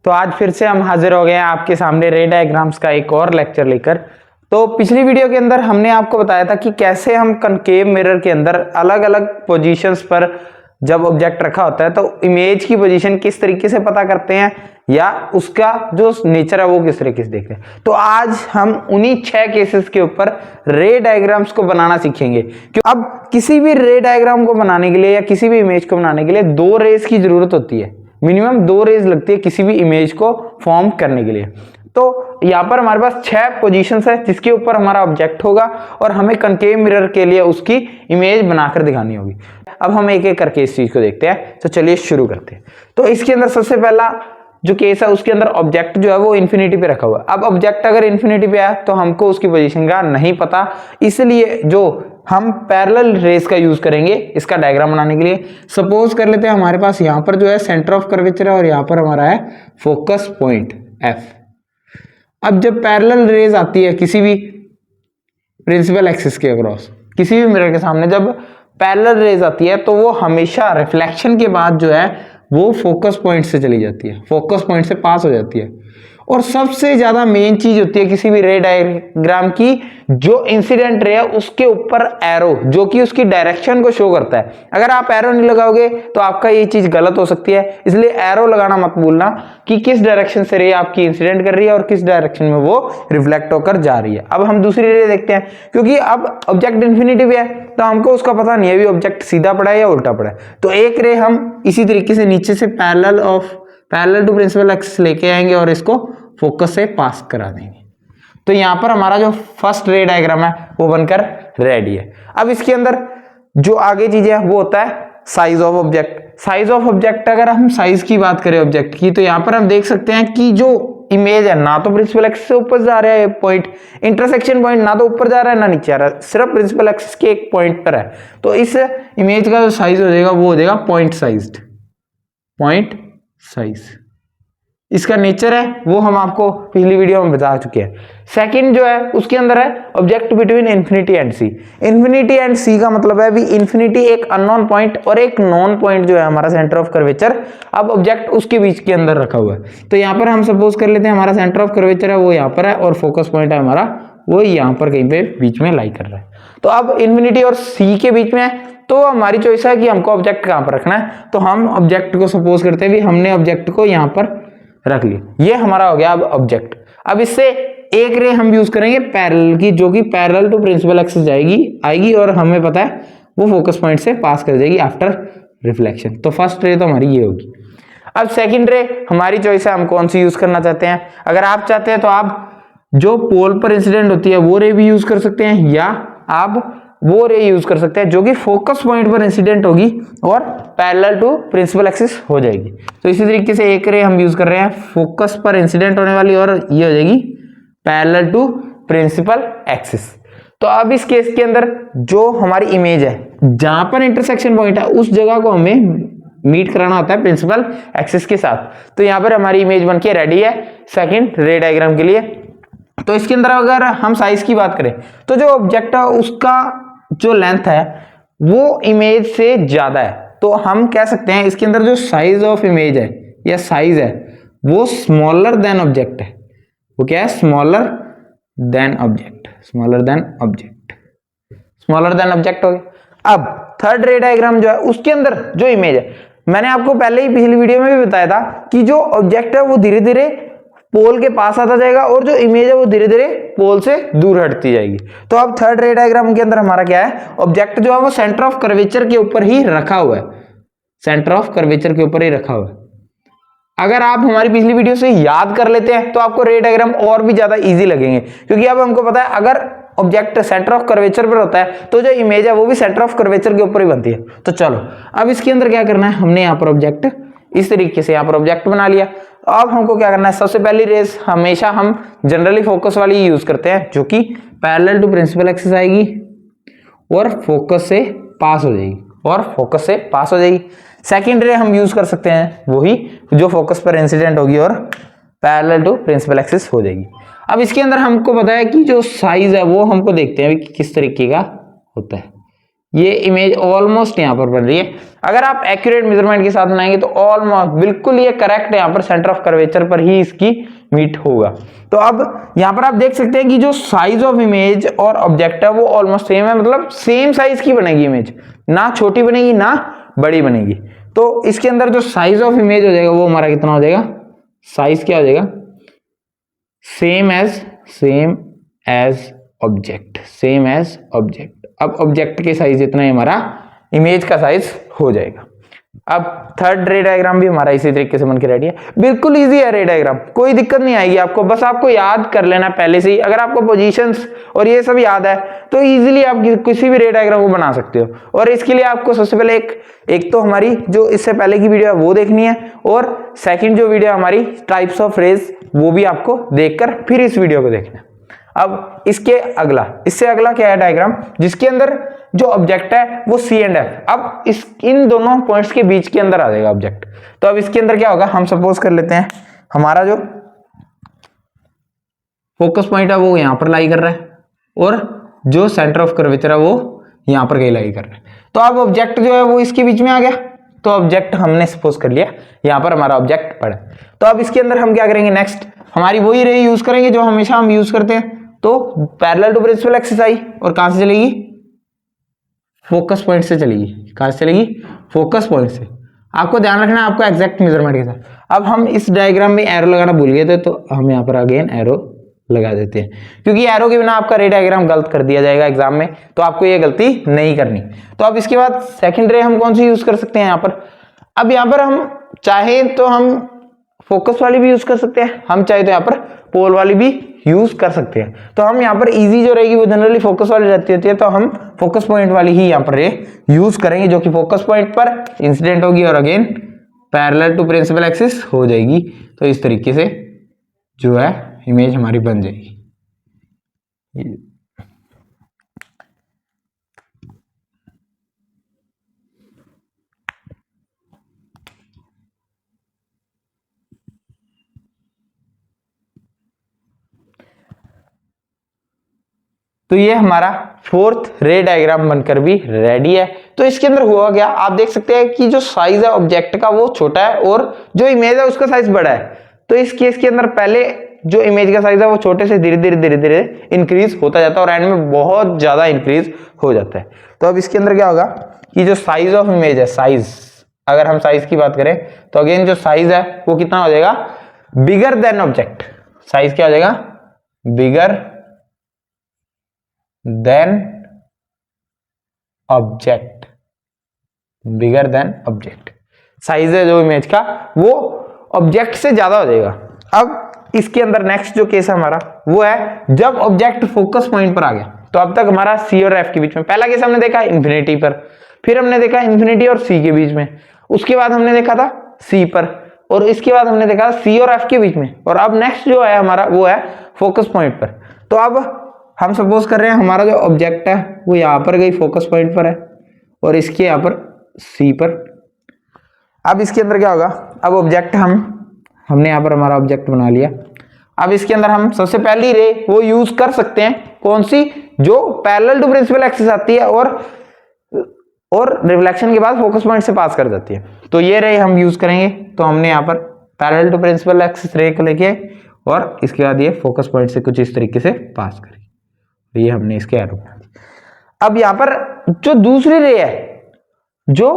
तो आज फिर से हम हाजिर हो गए हैं आपके सामने रे डायग्राम्स का एक और लेक्चर लेकर। तो पिछली वीडियो के अंदर हमने आपको बताया था कि कैसे हम कनकेव मिरर के अंदर अलग अलग पोजीशंस पर जब ऑब्जेक्ट रखा होता है तो इमेज की पोजीशन किस तरीके से पता करते हैं या उसका जो नेचर है वो किस तरीके से देखते हैं। तो आज हम उन्हीं 6 केसेस के ऊपर रे डायग्राम्स को बनाना सीखेंगे। अब किसी भी रे डायग्राम को बनाने के लिए या किसी भी इमेज को बनाने के लिए 2 रेज की जरूरत होती है, मिनिमम 2 रेज लगती है किसी भी इमेज को फॉर्म करने के लिए। तो यहाँ पर हमारे पास 6 पोजीशंस है जिसके ऊपर हमारा ऑब्जेक्ट होगा और हमें कनकेव मिरर के लिए उसकी इमेज बनाकर दिखानी होगी। अब हम एक एक करके इस चीज को देखते हैं, तो चलिए शुरू करते हैं। तो इसके अंदर सबसे पहला जो केस है उसके अंदर ऑब्जेक्ट जो है वो इन्फिनिटी पे रखा हुआ है। अब ऑब्जेक्ट अगर इन्फिनिटी पे है तो हमको उसकी पोजीशन का नहीं पता, इसलिए जो हम पैरेलल रेस का यूज करेंगे इसका डायग्राम बनाने के लिए। सपोज कर लेते हैं हमारे पास यहाँ पर जो है सेंटर ऑफ कर्वेचर है और यहाँ पर हमारा है फोकस पॉइंट एफ। अब जब पैरेलल रेज आती है किसी भी प्रिंसिपल एक्सिस के अक्रॉस, किसी भी मिरर के सामने जब पैरेलल रेज आती है तो वो हमेशा रिफ्लेक्शन के बाद जो है वो फोकस पॉइंट से चली जाती है, फोकस पॉइंट से पास हो जाती है। और सबसे ज्यादा मेन चीज होती है किसी भी रे डायग्राम की, जो इंसिडेंट रे है उसके ऊपर एरो जो कि उसकी डायरेक्शन को शो करता है। अगर आप एरो नहीं लगाओगे तो आपका ये चीज गलत हो सकती है, इसलिए एरो लगाना मत भूलना कि किस डायरेक्शन से रे आपकी इंसिडेंट कर रही है और किस डायरेक्शन में वो रिफ्लेक्ट होकर जा रही है। अब हम दूसरी रे देखते हैं, क्योंकि अब ऑब्जेक्ट इन्फिनिटी पे है तो हमको उसका पता नहीं है भी ऑब्जेक्ट सीधा पड़ा है या उल्टा पड़ा है। तो एक रे हम इसी तरीके से नीचे से पैरेलल टू प्रिंसिपल एक्सिस लेके आएंगे और इसको फोकस से पास करा देंगे। तो यहां पर हमारा जो फर्स्ट रे डायग्राम है वो बनकर रेडी है। अब इसके अंदर जो आगे चीजें है वो होता है size of object. Size of object, अगर हम साइज की बात करें ऑब्जेक्ट की, तो यहां पर हम देख सकते हैं कि जो इमेज है ना तो प्रिंसिपल एक्सिस से ऊपर जा रहा है पॉइंट, इंटरसेक्शन पॉइंट ना तो ऊपर जा रहा है ना नीचे आ रहा है, सिर्फ प्रिंसिपल एक्सिस के एक पॉइंट पर है। तो इस इमेज का जो साइज हो जाएगा वो हो जाएगा पॉइंट साइज। इसका नेचर है वो हम आपको पिछली वीडियो में बता चुके हैं। सेकंड जो है उसके अंदर है object between infinity and C. Infinity and C का मतलब है भी इन्फिनिटी एक अननोन पॉइंट और एक नॉन पॉइंट जो है हमारा सेंटर ऑफ कर्वेचर, अब ऑब्जेक्ट उसके बीच के अंदर रखा हुआ है। तो यहाँ पर हम सपोज कर लेते हैं हमारा सेंटर ऑफ कर्वेचर है वो यहाँ पर है और फोकस पॉइंट है हमारा वो यहाँ पर कहीं पे बीच में लाई कर रहा है। तो अब इन्फिनिटी और सी के बीच में है तो हमारी चॉइस है कि हमको ऑब्जेक्ट कहाँ पर रखना है। तो हम ऑब्जेक्ट को सपोज करते हैं भी हमने ऑब्जेक्ट को यहाँ पर रख लिया, ये हमारा हो गया अब ऑब्जेक्ट। अब इससे एक रे हम यूज करेंगे पैरेलल की, जो कि पैरेलल टू प्रिंसिपल एक्सिस आएगी और हमें पता है वो फोकस पॉइंट से पास कर जाएगी आफ्टर रिफ्लेक्शन। तो फर्स्ट रे तो हमारी ये होगी। अब सेकंड रे हमारी चॉइस है हम कौन सी यूज करना चाहते हैं। अगर आप चाहते हैं तो आप जो पोल पर इंसिडेंट होती है वो रे भी यूज कर सकते हैं या आप वो रे यूज कर सकते हैं जो कि फोकस पॉइंट पर इंसिडेंट होगी और पैरेलल टू प्रिंसिपल एक्सिस हो जाएगी। तो इसी तरीके से एक रे हम यूज कर रहे हैं फोकस पर इंसिडेंट होने वाली और ये हो जाएगी पैरेलल टू प्रिंसिपल एक्सिस। तो अब इस केस के अंदर जो हमारी इमेज है जहां पर इंटरसेक्शन पॉइंट है उस जगह को हमें मीट कराना होता है प्रिंसिपल एक्सिस के साथ। तो यहाँ पर हमारी इमेज बनके रेडी है सेकेंड रे डायग्राम के लिए। तो इसके अंदर अगर हम साइज की बात करें तो जो ऑब्जेक्ट है उसका जो लेंथ है वो इमेज से ज्यादा है, तो हम कह सकते हैं इसके अंदर जो साइज ऑफ इमेज है या साइज है वो स्मॉलर देन ऑब्जेक्ट है। वो क्या है? स्मॉलर देन ऑब्जेक्ट हो गया। अब थर्ड रे डायग्राम जो है उसके अंदर जो इमेज है, मैंने आपको पहले ही पिछली वीडियो में भी बताया था कि जो ऑब्जेक्ट है वो धीरे धीरे पोल के पास आता जाएगा और जो इमेज है वो धीरे धीरे पोल से दूर हटती जाएगी। तो अब थर्ड रे डायग्राम के अंदर हमारा क्या है, ऑब्जेक्ट जो है वो सेंटर ऑफ कर्वेचर के ऊपर ही रखा हुआ है, अगर आप हमारी पिछली वीडियो से याद कर लेते हैं तो आपको रे डायग्राम और भी ज्यादा इजी लगेंगे, क्योंकि अब हमको पता है अगर ऑब्जेक्ट सेंटर ऑफ कर्वेचर पर होता है तो जो इमेज है वो भी सेंटर ऑफ कर्वेचर के ऊपर ही बनती है। तो चलो अब इसके अंदर क्या करना है, हमने यहाँ पर ऑब्जेक्ट इस तरीके से यहाँ पर ऑब्जेक्ट बना लिया। अब हमको क्या करना है, सबसे पहली रेस हमेशा हम जनरली फोकस वाली यूज करते हैं जो कि पैरेलल टू प्रिंसिपल एक्सिस आएगी और फोकस से पास हो जाएगी सेकंड रे हम यूज कर सकते हैं वही जो फोकस पर इंसिडेंट होगी और पैरेलल टू प्रिंसिपल एक्सिस हो जाएगी। अब इसके अंदर हमको पता है कि जो साइज है वो हमको देखते हैं कि किस तरीके का होता है। ये इमेज ऑलमोस्ट यहाँ पर बन रही है। अगर आप एक्यूरेट मेजरमेंट के साथ बनाएंगे तो ऑलमोस्ट बिल्कुल ये करेक्ट है, यहाँ पर सेंटर ऑफ कर्वेचर पर ही इसकी मीट होगा। तो अब यहाँ पर आप देख सकते हैं कि जो साइज ऑफ इमेज और ऑब्जेक्ट है वो ऑलमोस्ट सेम है, मतलब सेम साइज की बनेगी इमेज, ना छोटी बनेगी ना बड़ी बनेगी। तो इसके अंदर जो साइज ऑफ इमेज हो जाएगा वो हमारा कितना हो जाएगा, साइज क्या हो जाएगा, same as object, same as object. अब ऑब्जेक्ट के साइज इतना ही हमारा इमेज का साइज हो जाएगा। अब थर्ड रे डायग्राम भी हमारा इसी तरीके से बनकर रेडी है। बिल्कुल इजी है रे डायग्राम, कोई दिक्कत नहीं आएगी आपको, बस आपको याद कर लेना पहले से ही। अगर आपको पोजीशंस और ये सब याद है तो इजीली आप किसी भी रे डायग्राम को बना सकते हो। और इसके लिए आपको सबसे पहले एक तो हमारी जो इससे पहले की वीडियो है वो देखनी है, और सेकंड जो वीडियो हमारी टाइप्स ऑफ रेज वो भी आपको देखकर फिर इस वीडियो को देखना है। अब इससे अगला क्या है डायग्राम, जिसके अंदर जो ऑब्जेक्ट है वो सी एंड एफ। अब इन दोनों पॉइंट्स के बीच के अंदर आ जाएगा ऑब्जेक्ट। तो अब इसके अंदर क्या होगा, हम सपोज कर लेते हैं हमारा जो फोकस पॉइंट है वो यहां पर लाई कर रहा है, और जो सेंटर ऑफ कर्वेचर है वो यहां पर कहीं लाई कर रहा है। तो अब ऑब्जेक्ट जो है वो इसके बीच में आ गया। तो ऑब्जेक्ट हमने सपोज कर लिया यहां पर हमारा ऑब्जेक्ट पड़ा। तो अब इसके अंदर हम क्या करेंगे, नेक्स्ट हमारी वही रे यूज करेंगे जो हमेशा हम यूज करते हैं। तो पैरेलल टू प्रिंसिपल एक्सिस आई, और कहां से चलेगी, फोकस पॉइंट से चलेगी। कहां से चलेगी, फोकस पॉइंट से। आपको ध्यान रखना है आपको एग्जैक्ट मेजरमेंट के साथ। अब हम इस डायग्राम में एरो लगाना भूल गए थे, तो हम यहाँ पर अगेन एरो लगा देते हैं, क्योंकि एरो के बिना आपका रे डायग्राम गलत कर दिया जाएगा एग्जाम में, तो आपको ये गलती नहीं करनी। तो अब इसके बाद सेकंड रे हम कौन सी यूज कर सकते हैं यहाँ पर। अब यहाँ पर हम चाहें तो हम फोकस वाली भी यूज कर सकते हैं, हम चाहे तो यहाँ पर पोल वाली भी यूज कर सकते हैं। तो हम यहाँ पर इजी जो रहेगी वो जनरली फोकस वाली रहती होती है, तो हम फोकस पॉइंट वाली ही यहाँ पर यूज करेंगे, जो कि फोकस पॉइंट पर इंसिडेंट होगी और again parallel to principal axis हो जाएगी। तो इस तरीके से जो है इमेज हमारी बन जाएगी। तो ये हमारा फोर्थ रे डायग्राम बनकर भी रेडी है। तो इसके अंदर हुआ क्या, आप देख सकते हैं कि जो साइज है ऑब्जेक्ट का वो छोटा है और जो इमेज है उसका साइज बड़ा है। तो इस केस के अंदर पहले जो इमेज का साइज है वो छोटे से धीरे धीरे इंक्रीज होता जाता है और एंड में बहुत ज्यादा इंक्रीज हो जाता है। तो अब इसके अंदर क्या होगा कि जो साइज ऑफ इमेज है, साइज, अगर हम साइज की बात करें तो अगेन जो साइज है वो कितना हो जाएगा, बिगर देन ऑब्जेक्ट। साइज क्या हो जाएगा, bigger than object, bigger than object. Size है जो इमेज का वो ऑब्जेक्ट से ज्यादा हो जाएगा। अब इसके अंदर नेक्स्ट जो केस है हमारा वो है जब ऑब्जेक्ट फोकस पॉइंट पर आ गया। तो अब तक हमारा सी और एफ के बीच में, पहला केस हमने देखा इंफिनिटी पर, फिर हमने देखा इंफिनिटी और सी के बीच में, उसके बाद हमने देखा था सी पर, और इसके बाद हमने देखा सी और एफ के बीच में, और अब नेक्स्ट जो है हमारा वो है फोकस पॉइंट पर। तो अब हम सपोज कर रहे हैं हमारा जो ऑब्जेक्ट है वो यहां पर गई फोकस पॉइंट पर है और इसके यहां पर सी पर। अब इसके अंदर क्या होगा, अब ऑब्जेक्ट हमने यहां पर हमारा ऑब्जेक्ट बना लिया। अब इसके अंदर हम सबसे पहली रे वो यूज कर सकते हैं, कौन सी, जो पैरेलल टू प्रिंसिपल एक्सिस आती है और रिफ्लेक्शन के बाद फोकस पॉइंट से पास कर जाती है। तो ये रे हम यूज करेंगे। तो हमने यहाँ पर पैरेलल टू प्रिंसिपल एक्सिस रे को लेके और इसके बाद ये फोकस पॉइंट से कुछ इस तरीके से पास करेंगे। तो ये हमने इसके एरो बना दिया। अब यहाँ पर जो दूसरी रे है जो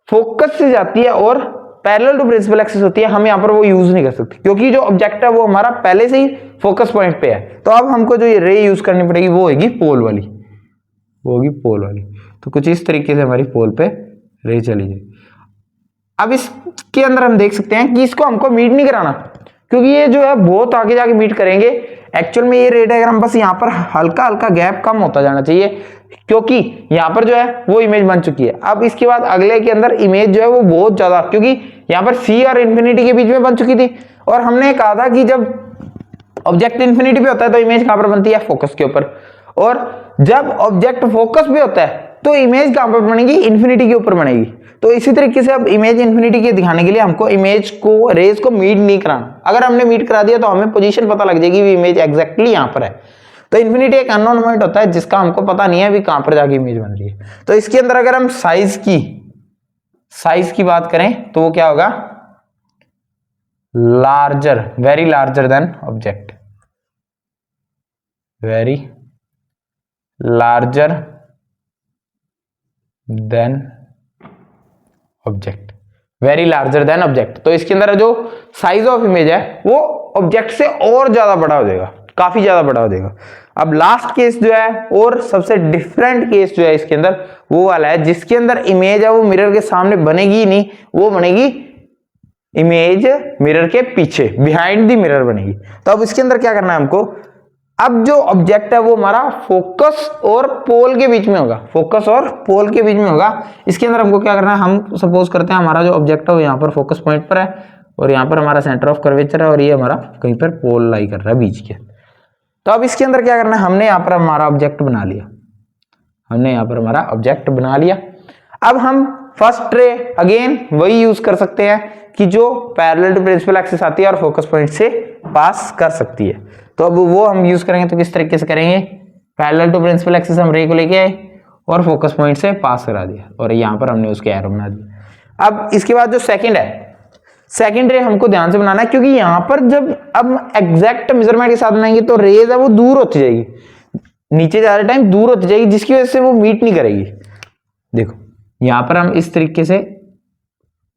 फोकस से जाती है और पैरेलल टू प्रिंसिपल एक्सिस होती है, हम यहाँ पर वो यूज नहीं कर सकते क्योंकि जो ऑब्जेक्ट है वो हमारा पहले से ही फोकस पॉइंट पे है। तो अब हमको जो ये रे यूज करनी पड़ेगी वो होगी पोल वाली, वो होगी पोल वाली। तो कुछ इस तरीके से हमारी पोल पे रे चली जाएगी। अब इसके अंदर हम देख सकते हैं कि इसको हमको मीट नहीं कराना क्योंकि ये जो है बहुत आगे जाके मीट करेंगे। एक्चुअल में ये रे डायग्राम बस यहाँ पर हल्का हल्का गैप कम होता जाना चाहिए क्योंकि यहाँ पर जो है वो इमेज बन चुकी है। अब इसके बाद अगले के अंदर इमेज जो है वो बहुत ज्यादा, क्योंकि यहाँ पर सी और इन्फिनिटी के बीच में बन चुकी थी और हमने कहा था कि जब ऑब्जेक्ट इन्फिनिटी पे होता है तो इमेज कहाँ पर बनती है, फोकस के ऊपर, और जब ऑब्जेक्ट फोकस पे होता है तो इमेज कहाँ पर बनेगी, इन्फिनिटी के ऊपर बनेगी। तो इसी तरीके से अब इमेज इन्फिनिटी के दिखाने के लिए हमको इमेज को, रेज को मीट नहीं कराना। अगर हमने मीट करा दिया तो हमें पोजीशन पता लग जाएगी इमेज एग्जैक्टली यहाँ पर है। तो इन्फिनिटी एक अननोन पॉइंट होता है जिसका हमको पता नहीं है अभी कहां पर जाके इमेज बन रही है। तो इसके अंदर अगर हम साइज की बात करें तो वो क्या होगा, larger, very larger than object, very larger than object, very larger than object. तो इसके अंदर जो साइज ऑफ इमेज है वो ऑब्जेक्ट से और ज्यादा बड़ा हो जाएगा, काफी ज्यादा बड़ा हो जाएगा। अब लास्ट केस जो है और सबसे डिफरेंट केस जो है इसके अंदर वो वाला है जिसके अंदर इमेज है वो मिरर के सामने बनेगी ही नहीं, वो बनेगी इमेज मिरर के पीछे, बिहाइंड द मिरर बनेगी। तो अब इसके अंदर क्या करना है हमको, अब जो ऑब्जेक्ट है वो हमारा फोकस और पोल के बीच में होगा, फोकस और पोल के बीच में होगा। इसके अंदर हमको क्या करना है, हम सपोज करते हैं हमारा जो ऑब्जेक्ट है वो यहाँ पर फोकस पॉइंट पर है और यहाँ पर हमारा सेंटर ऑफ कर्वेचर है और ये हमारा कहीं पर पोल लाई कर रहा है बीच के। तो अब इसके अंदर क्या करना है, हमने यहाँ पर हमारा ऑब्जेक्ट बना लिया, हमने यहाँ पर हमारा ऑब्जेक्ट बना लिया। अब हम फर्स्ट रे अगेन वही यूज कर सकते हैं कि जो पैरेलल टू प्रिंसिपल एक्सिस आती है और फोकस पॉइंट से पास कर सकती है। तो अब वो हम यूज करेंगे तो किस तरीके से करेंगे, पैरेलल टू प्रिंसिपल एक्सिस हम रे को लेके आए और फोकस पॉइंट से पास करा दिया और यहाँ पर हमने उसके एरो बना दिया। अब इसके बाद जो सेकंड है, सेकंड रे हमको ध्यान से बनाना है क्योंकि यहाँ पर जब अब एग्जैक्ट मेजरमेंट के साथ बनाएंगे तो रेज है वो दूर होती जाएगी, नीचे ज्यादा टाइम दूर होती जाएगी जिसकी वजह से वो मीट नहीं करेगी। देखो यहाँ पर हम इस तरीके से,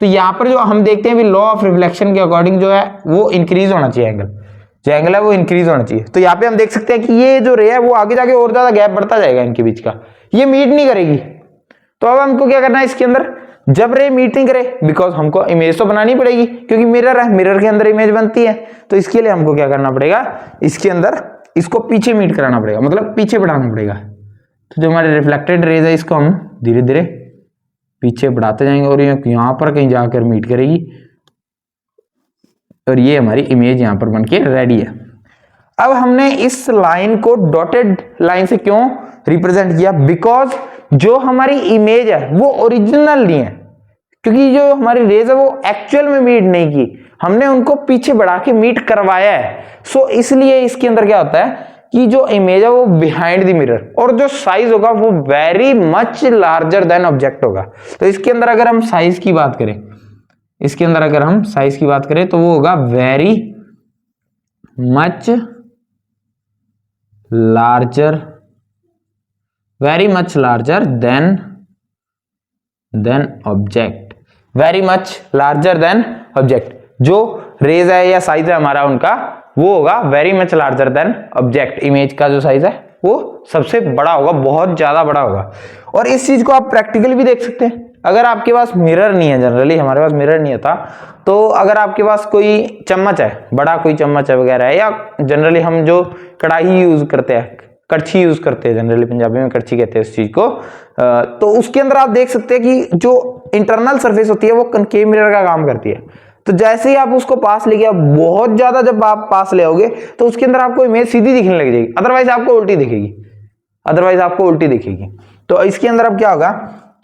तो यहाँ पर जो हम देखते हैं लॉ ऑफ रिफ्लेक्शन के अकॉर्डिंग जो है वो इंक्रीज होना चाहिए, एंगल जो एंगल है वो इंक्रीज होना चाहिए। तो यहाँ पे हम देख सकते हैं कि ये जो रे है वो आगे जाके और ज्यादा गैप बढ़ता जाएगा इनके बीच का, ये मीट नहीं करेगी। तो अब हमको क्या करना है इसके अंदर, जब रे मीट नहीं करे, बिकॉज हमको इमेज तो बनानी पड़ेगी क्योंकि मिरर है, मिरर के अंदर इमेज बनती है, तो इसके लिए हमको क्या करना पड़ेगा, इसके अंदर इसको पीछे मीट कराना पड़ेगा, मतलब पीछे बढ़ाना पड़ेगा। तो जो हमारे रिफ्लेक्टेड रेज है इसको हम धीरे धीरे पीछे बढ़ाते जाएंगे और ये यहाँ पर कहीं जाकर मीट करेगी और ये हमारी इमेज यहाँ पर बनके रेडी है। अब हमने इस लाइन को डॉटेड लाइन से क्यों रिप्रेजेंट किया, बिकॉज जो हमारी इमेज है वो ओरिजिनल नहीं है, क्योंकि जो हमारी रेज है वो एक्चुअल में मीट नहीं की, हमने उनको पीछे बढ़ा के मीट करवाया है। सो इसलिए इसके अंदर क्या होता है कि जो इमेज है वो बिहाइंड द मिरर और जो साइज होगा वो very much larger than object होगा। तो इसके अंदर अगर हम साइज की बात करें, इसके अंदर अगर हम साइज की बात करें तो वो होगा very much larger, very much larger than object, very much larger than object. जो रेज है या साइज है हमारा उनका वो होगा very much larger than object, image का जो साइज है वो सबसे बड़ा होगा, बहुत ज्यादा बड़ा होगा। और इस चीज को आप प्रैक्टिकली भी देख सकते हैं, अगर आपके पास मिरर नहीं है, जनरली हमारे पास मिरर नहीं होता, तो अगर आपके पास कोई चम्मच है, बड़ा कोई चम्मच है वगैरह है, या जनरली हम जो कढ़ाई यूज करते हैं, कड़छी यूज करते हैं, जनरली पंजाबी में कड़छी कहते हैं उस चीज को, तो उसके अंदर आप देख सकते हैं कि जो इंटरनल सरफेस होती है वो कनकेव मिरर का काम करती है। तो जैसे ही आप उसको पास ले गया, बहुत ज्यादा जब आप पास ले आओगे तो उसके अंदर आपको इमेज सीधी दिखने लग जाएगी, अदरवाइज आपको उल्टी दिखेगी, अदरवाइज आपको उल्टी दिखेगी। तो इसके अंदर अब क्या होगा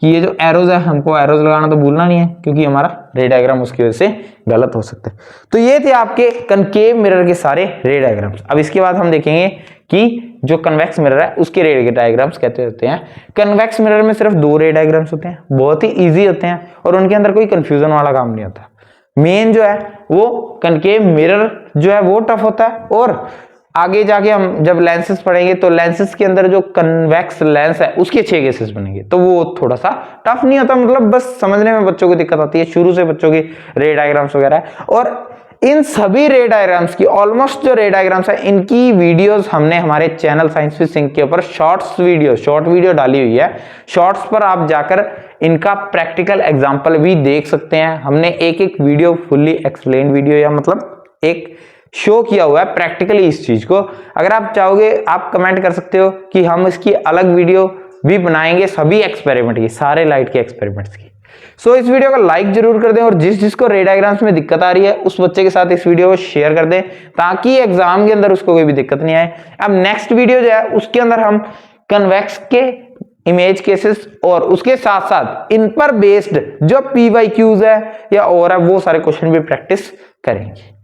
कि ये जो एरोज है, हमको एरोज लगाना तो भूलना नहीं है क्योंकि हमारा रे डायग्राम उसकी वजह से गलत हो सकता है। तो ये थे आपके कनकेव मिरर के सारे रे डायग्राम्स। अब इसके बाद हम देखेंगे कि जो कन्वेक्स मिरर है उसके रे डायग्राम्स कैसे होते हैं। कन्वेक्स मिरर में सिर्फ 2 रे डायग्राम्स होते हैं, बहुत ही ईजी होते हैं और उनके अंदर कोई कंफ्यूजन वाला काम नहीं होता। मेन जो है वो कनकेव मिरर जो है वो टफ होता है, और आगे जाके हम जब लेंसेज पढ़ेंगे तो लेंसेज के अंदर जो कन्वेक्स लेंस है उसके 6 केसेस बनेंगे, तो वो थोड़ा सा टफ नहीं होता, मतलब बस समझने में बच्चों को दिक्कत आती है, शुरू से बच्चों की रे डायग्राम्स वगैरह। और इन सभी रे डायग्राम्स की ऑलमोस्ट जो रे डायग्राम्स है इनकी वीडियोस हमने हमारे चैनल साइंस विद सिंक के ऊपर शॉर्ट वीडियो डाली हुई है। शॉर्ट्स पर आप जाकर इनका प्रैक्टिकल एग्जांपल भी देख सकते हैं। हमने एक वीडियो फुल्ली एक्सप्लेन वीडियो, या मतलब एक शो किया हुआ है प्रैक्टिकली इस चीज को। अगर आप चाहोगे आप कमेंट कर सकते हो कि हम इसकी अलग वीडियो भी बनाएंगे, सभी एक्सपेरिमेंट की, सारे लाइट के एक्सपेरिमेंट्स की। सो इस वीडियो को लाइक जरूर कर दें और जिसको रे डायग्राम्स में दिक्कत आ रही है उस बच्चे के साथ इस वीडियो को शेयर कर दें ताकि एग्जाम के अंदर उसको कोई भी दिक्कत नहीं आए। अब नेक्स्ट वीडियो जो है उसके अंदर हम कन्वेक्स के इमेज केसेस और उसके साथ साथ इन पर बेस्ड जो PYQs है या और है वो सारे क्वेश्चन भी प्रैक्टिस करेंगे।